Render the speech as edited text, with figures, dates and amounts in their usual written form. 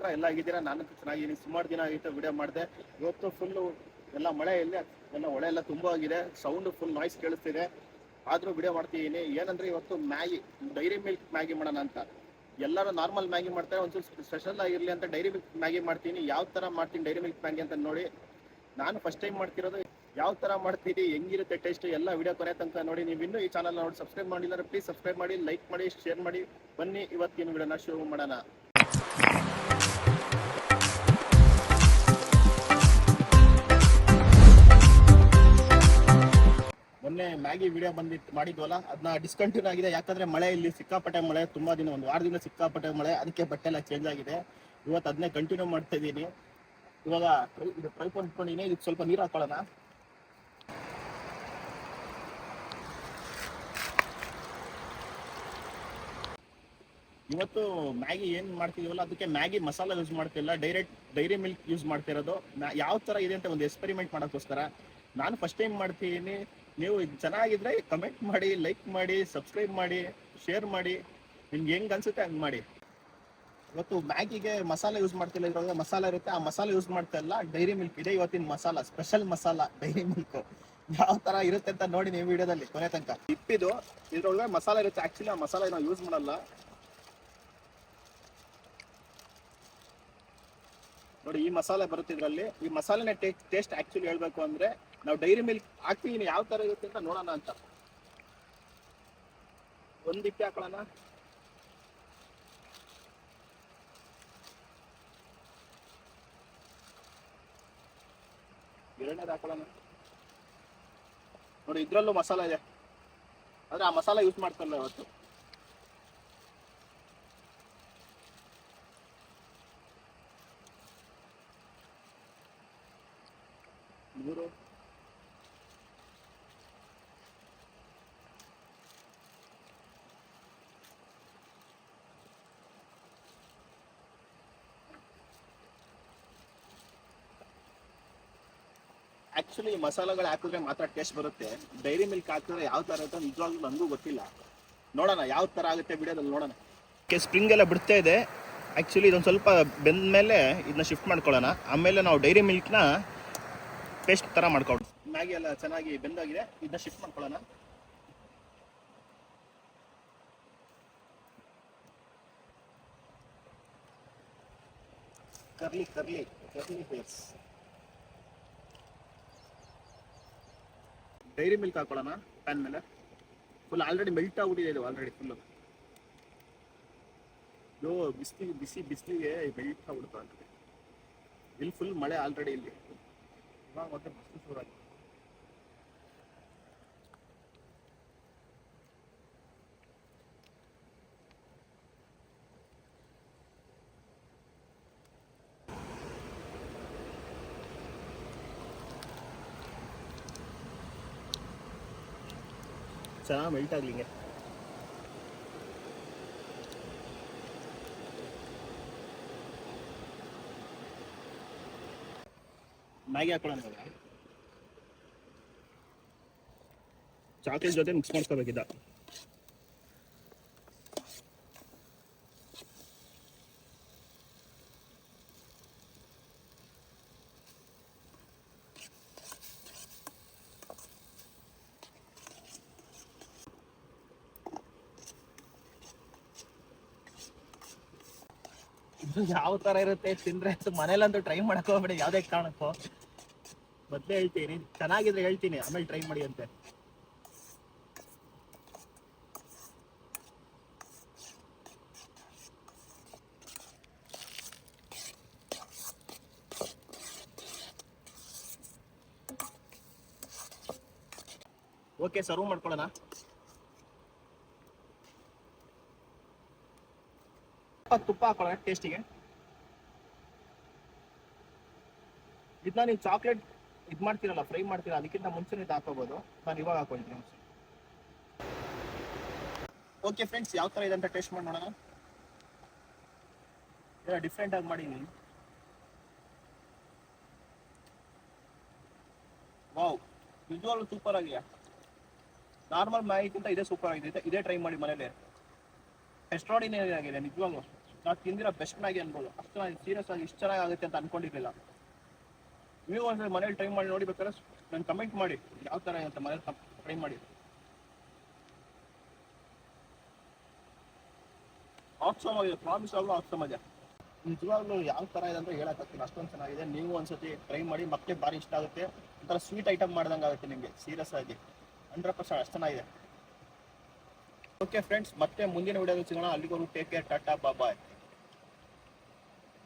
ಹತ್ರ ಎಲ್ಲ ಆಗಿದ್ದೀರಾ? ನಾನು ಚೆನ್ನಾಗಿದ್ದೀನಿ. ಸುಮಾರು ದಿನ ಆಗಿತ್ತು ವಿಡಿಯೋ ಮಾಡಿದೆ. ಇವತ್ತು ಫುಲ್ಲು ಎಲ್ಲ ಮಳೆ ಇಲ್ಲ, ಎಲ್ಲ ಹೊಳೆ ಎಲ್ಲ ತುಂಬ ಆಗಿದೆ, ಸೌಂಡ್ ಫುಲ್ ನಾಯ್ಸ್ ಕೇಳಿಸ್ತಿದೆ. ಆದರೂ ವಿಡಿಯೋ ಮಾಡ್ತಿದ್ದೀನಿ. ಏನಂದ್ರೆ ಇವತ್ತು ಮ್ಯಾಗಿ, ಡೈರಿ ಮಿಲ್ಕ್ ಮ್ಯಾಗಿ ಮಾಡೋಣ ಅಂತ. ಎಲ್ಲರೂ ನಾರ್ಮಲ್ ಮ್ಯಾಗಿ ಮಾಡ್ತಾರೆ, ಒಂಚೂರು ಸ್ಪೆಷಲ್ ಆಗಿರಲಿ ಅಂತ ಡೈರಿ ಮಿಲ್ಕ್ ಮ್ಯಾಗಿ ಮಾಡ್ತೀನಿ. ಯಾವ ಥರ ಮಾಡ್ತೀನಿ ಡೈರಿ ಮಿಲ್ಕ್ ಮ್ಯಾಗಿ ಅಂತ ನೋಡಿ. ನಾನು ಫಸ್ಟ್ ಟೈಮ್ ಮಾಡ್ತಿರೋದು. ಯಾವ ಥರ ಮಾಡ್ತೀನಿ, ಹೆಂಗಿರುತ್ತೆ ಟೇಸ್ಟ್ ಎಲ್ಲ ವಿಡಿಯೋ ಕೊನೆ ತನಕ ನೋಡಿ. ನೀವು ಇನ್ನೂ ಈ ಚಾನಲ್ ನೋಡಿ ಸಬ್ಸ್ಕ್ರೈಬ್ ಮಾಡಿಲ್ಲ, ಪ್ಲೀಸ್ ಸಬ್ಸ್ಕ್ರೈಬ್ ಮಾಡಿ, ಲೈಕ್ ಮಾಡಿ, ಶೇರ್ ಮಾಡಿ. ಬನ್ನಿ ಇವತ್ತಿನ ವಿಡಿಯೋನ ಶುರು ಮಾಡೋಣ. ಮೊನ್ನೆ ಮ್ಯಾಗಿ ವಿಡಿಯೋ ಮಾಡಿದ್ವಲ್ಲ, ಅದನ್ನ ಡಿಸ್ಕಂಟಿನ್ಯೂ ಆಗಿದೆ. ಯಾಕಂದ್ರೆ ಮಳೆ ಇಲ್ಲಿ ಸಿಕ್ಕಾಪಟ್ಟೆ ಮಳೆ, ತುಂಬಾ ದಿನ, ಒಂದು ವಾರದಿಂದ ಸಿಕ್ಕಾಪಟ್ಟೆ ಮಳೆ, ಅದಕ್ಕೆ ಬಟ್ಟೆ ಎಲ್ಲ ಚೇಂಜ್ ಆಗಿದೆ. ಇವತ್ತು ಅದನ್ನೇ ಕಂಟಿನ್ಯೂ ಮಾಡ್ತಾ ಇದ್ದೀನಿ. ಇವಾಗ ಇದು ಟ್ರೈಪಾಡ್ ಇಟ್ಕೊಂಡಿದ್ದೀನಿ, ಇದಕ್ಕೆ ಸ್ವಲ್ಪ ನೀರು ಹಾಕೊಳ್ಳೋಣ. ಇವತ್ತು ಮ್ಯಾಗಿ ಏನು ಮಾಡ್ತಿದೀವಲ್ಲ, ಅದಕ್ಕೆ ಮ್ಯಾಗಿ ಮಸಾಲ ಯೂಸ್ ಮಾಡ್ತಿಲ್ಲ, ಡೈರೆಕ್ಟ್ ಡೈರಿ ಮಿಲ್ಕ್ ಯೂಸ್ ಮಾಡ್ತಿರೋದು. ಯಾವ ಥರ ಇದೆ ಅಂತ ಒಂದು ಎಕ್ಸ್ಪೆರಿಮೆಂಟ್ ಮಾಡೋಕ್ಕೋಸ್ಕರ ನಾನು ಫಸ್ಟ್ ಟೈಮ್ ಮಾಡ್ತಿದ್ದೀನಿ. ನೀವು ಚೆನ್ನಾಗಿದ್ರೆ ಕಮೆಂಟ್ ಮಾಡಿ, ಲೈಕ್ ಮಾಡಿ, ಸಬ್ಸ್ಕ್ರೈಬ್ ಮಾಡಿ, ಶೇರ್ ಮಾಡಿ. ನಿಮ್ಗೆ ಹೆಂಗೆ ಅನ್ಸುತ್ತೆ ಹಂಗೆ ಮಾಡಿ. ಇವತ್ತು ಮ್ಯಾಗಿಗೆ ಮಸಾಲೆ ಯೂಸ್ ಮಾಡ್ತಿಲ್ಲ, ಇದ್ರೊಳಗೆ ಮಸಾಲ ಇರುತ್ತೆ, ಆ ಮಸಾಲೆ ಯೂಸ್ ಮಾಡ್ತಾ ಇಲ್ಲ, ಡೈರಿ ಮಿಲ್ಕ್ ಇದೆ ಇವತ್ತಿನ masala, special masala dairy milk. ಯಾವ ಥರ ಇರುತ್ತೆ ಅಂತ ನೋಡಿ ನೀವು ವಿಡಿಯೋದಲ್ಲಿ ಕೊನೆ ತನಕ. ಇಪ್ಪಿದು ಇದ್ರೊಳಗೆ ಮಸಾಲೆ ಇರುತ್ತೆ. ಆ್ಯಕ್ಚುಲಿ ಆ ಮಸಾಲೆ ನಾವು ಯೂಸ್ ಮಾಡಲ್ಲ. ನೋಡಿ, ಈ ಮಸಾಲೆ ಬರುತ್ತೆ ಇದರಲ್ಲಿ. ಈ ಮಸಾಲೆನ ಟೇಸ್ಟ್ ಆಕ್ಚುಲಿ ಹೇಳ್ಬೇಕು ಅಂದ್ರೆ ನಾವು ಡೈರಿ ಮಿಲ್ಕ್ ಹಾಕ್ತೀವಿ, ಯಾವ ತರ ಇರುತ್ತೆ ಅಂತ ನೋಡೋಣ ಅಂತ. ಒಂದು ಇಪ್ಪೆ ಹಾಕೊಳ್ಳೋಣ. ಎರಡನೇದು ಹಾಕೊಳ್ಳೋಣ. ನೋಡಿ, ಇದ್ರಲ್ಲೂ ಮಸಾಲ ಇದೆ, ಆದ್ರೆ ಆ ಮಸಾಲ ಯೂಸ್ ಮಾಡ್ತಾರಲ್ಲ ಇವತ್ತು. ಮೂರು, ಆಕ್ಚುಲಿ ಮಸಾಲೆಗಳು ಹಾಕಿದ್ರೆ ಮಾತ್ರ ಟೇಸ್ಟ್ ಬರುತ್ತೆ. ಡೈರಿ ಮಿಲ್ಕ್ ಹಾಕಿದ್ರೆ ಯಾವ ತರ ಇರುತ್ತೆ ನಿಜವಾಗ್ಲೂ ನನಗೂ ಗೊತ್ತಿಲ್ಲ. ನೋಡೋಣ ಯಾವ ತರ ಆಗುತ್ತೆ ವಿಡಿಯೋದಲ್ಲಿ ನೋಡೋಣ. ಸ್ಪ್ರಿಂಗ್ ಎಲ್ಲ ಬಿಡ್ತಾ ಇದೆ. ಆಕ್ಚುಲಿ ಇದೊಂದು ಸ್ವಲ್ಪ ಬೆಂದ ಮೇಲೆ ಇದನ್ನ ಶಿಫ್ಟ್ ಮಾಡ್ಕೊಳ್ಳೋಣ. ಆಮೇಲೆ ನಾವು ಡೈರಿ ಮಿಲ್ಕ್ನ ಪೇಸ್ಟ್ ತರ ಮಾಡ್ಕೊಂಡು, ಮ್ಯಾಗಿ ಎಲ್ಲ ಚೆನ್ನಾಗಿ ಬೆಂದಾಗಿದೆ, ಇದನ್ನ ಶಿಫ್ಟ್ ಮಾಡ್ಕೊಳ್ಳೋಣ. Curly curly curly face. Dairy Milk ಹಾಕೊಳ್ಳೋಣ ಪ್ಯಾನ್ ಮೇಲೆ. ಫುಲ್ ಆಲ್ರೆಡಿ ಮೆಲ್ಟ್ ಆಗ್ಬಿಟ್ಟಿದೆ ಇದು, ಆಲ್ರೆಡಿ ಫುಲ್ಲು. ಇದು ಬಿಸಿಲಿಗೆ ಮೆಲ್ಟ್ ಆಗ್ಬಿಡ್ತಾ. ಇಲ್ಲಿ ಫುಲ್ ಮಳೆ ಆಲ್ರೆಡಿ. ಇಲ್ಲಿ ಇವಾಗ ಮತ್ತೆ ಬಿಸಿಲು ಶುರುವಾಗಿದೆ. ಚೆನ್ನಾಗಿ ಮೆಲ್ಟ್ ಆಗಲಿ ಹಿಂಗೆ. ಮ್ಯಾಗಿ ಹಾಕೊಳ್ಳೋಣ. ಚಾಕ್ಲೇಟ್ ಜೊತೆ ಮಿಕ್ಸ್ ಮಾಡ್ಕೋಬೇಕಿದ್ದ. ಯಾವ ತರ ಇರುತ್ತೆ ತಿಂದ್ರೆ ಮನೇಲಂತೂ ಟ್ರೈ ಮಾಡಕ್ ಹೋಗ್ಬೇಡಿ ಯಾವ್ದೇ ಕಾರಣಕ್ಕೂ. ಮೊದಲೇ ಹೇಳ್ತೀನಿ, ಚೆನ್ನಾಗಿದ್ರೆ ಹೇಳ್ತೀನಿ, ಆಮೇಲೆ ಟ್ರೈ ಮಾಡಿ ಅಂತೆ. ಓಕೆ, ಸರ್ವ್ ಮಾಡ್ಕೊಳ್ಳೋಣ. ತುಪ್ಪ ಹಾಕೊಳ್ಳೋಣ ಟೇಸ್ಟಿಗೆ. ಇದನ್ನ ನೀವು ಚಾಕ್ಲೇಟ್ ಇದು ಮಾಡ್ತೀರಲ್ಲ, ಫ್ರೈ ಮಾಡ್ತೀರಾ, ಅದಕ್ಕಿಂತ ಮುಂಚೆ ಇದು ಹಾಕೋಬಹುದು. ನಾನು ಇವಾಗ ಹಾಕೊಳ್ತೀನಿ. ಓಕೆ ಫ್ರೆಂಡ್ಸ್, ಯಾವ ಥರ ಇದೆ ಅಂತ ಟೇಸ್ಟ್ ಮಾಡಿ ನೋಡೋಣ. ಎಲ್ಲ ಡಿಫ್ರೆಂಟ್ ಆಗಿ ಮಾಡಿದ್ದೀನಿ. ವಾವ್, ನಿಜವಾಗ್ಲೂ ಸೂಪರ್ ಆಗಿದೆ. ನಾರ್ಮಲ್ ಮ್ಯಾಗಿಗಿಂತ ಇದೇ ಸೂಪರ್ ಆಗಿದೆ. ಇದೇ ಟ್ರೈ ಮಾಡಿ ಮನೇಲಿ. ಎಕ್ಸ್ಟ್ರಾರ್ಡಿನರಿ ಆಗಿದೆ ನಿಜವಾಗ್ಲೂ. ನಾವು ತಿಂದಿರೋ ಬೆಸ್ಟ್ ಮ್ಯಾಗಿ ಅನ್ಬೋದು. ಅಷ್ಟು ಚೆನ್ನಾಗಿ ಸೀರಿಯಸ್ ಆಗಿ ಇಷ್ಟು ಚೆನ್ನಾಗಿ ಆಗುತ್ತೆ ಅಂತ ಅನ್ಕೊಂಡಿರ್ಲಿಲ್ಲ. ನೀವು ಒಂದ್ಸಲ ಮನೇಲಿ ಟ್ರೈ ಮಾಡಿ ನೋಡಿ, ಬೇಕಾದ್ರೆ ನಾನು ಕಮೆಂಟ್ ಮಾಡಿ ಯಾವ ಥರ ಅಂತ ಮನೇಲಿ ಟ್ರೈ ಮಾಡಿ. ಆಪ್ಷನ್ ಆಗಿದೆ, ಪ್ರಾಮಿಸ್ ಆಗಲು ಆಪ್ಷನ್ ಇದೆ. ನಿಜವಾಗ್ಲೂ ಯಾವ ಥರ ಇದೆ ಅಂತ ಹೇಳಕ್ಕಾಗ್ತಿಲ್ಲ, ಅಷ್ಟೊಂದು ಚೆನ್ನಾಗಿದೆ. ನೀವು ಒಂದ್ಸತಿ ಟ್ರೈ ಮಾಡಿ, ಮಕ್ಕಳಿಗೆ ಭಾರಿ ಇಷ್ಟ ಆಗುತ್ತೆ. ಒಂಥರ ಸ್ವೀಟ್ ಐಟಮ್ ಮಾಡ್ದಂಗೆ ಆಗುತ್ತೆ ನಿಮಗೆ, ಸೀರಿಯಸ್ ಆಗಿ 100% ಅಷ್ಟು ಚೆನ್ನಾಗಿದೆ. ಓಕೆ ಫ್ರೆಂಡ್ಸ್, ಮತ್ತೆ ಮುಂದಿನ ವಿಡಿಯೋದಲ್ಲಿ ಸಿಗೋಣ. ಅಲ್ಲಿಗೂ ಟೇಕ್ ಕೇರ್, ಟಾಟಾ, ಬಾಯ್.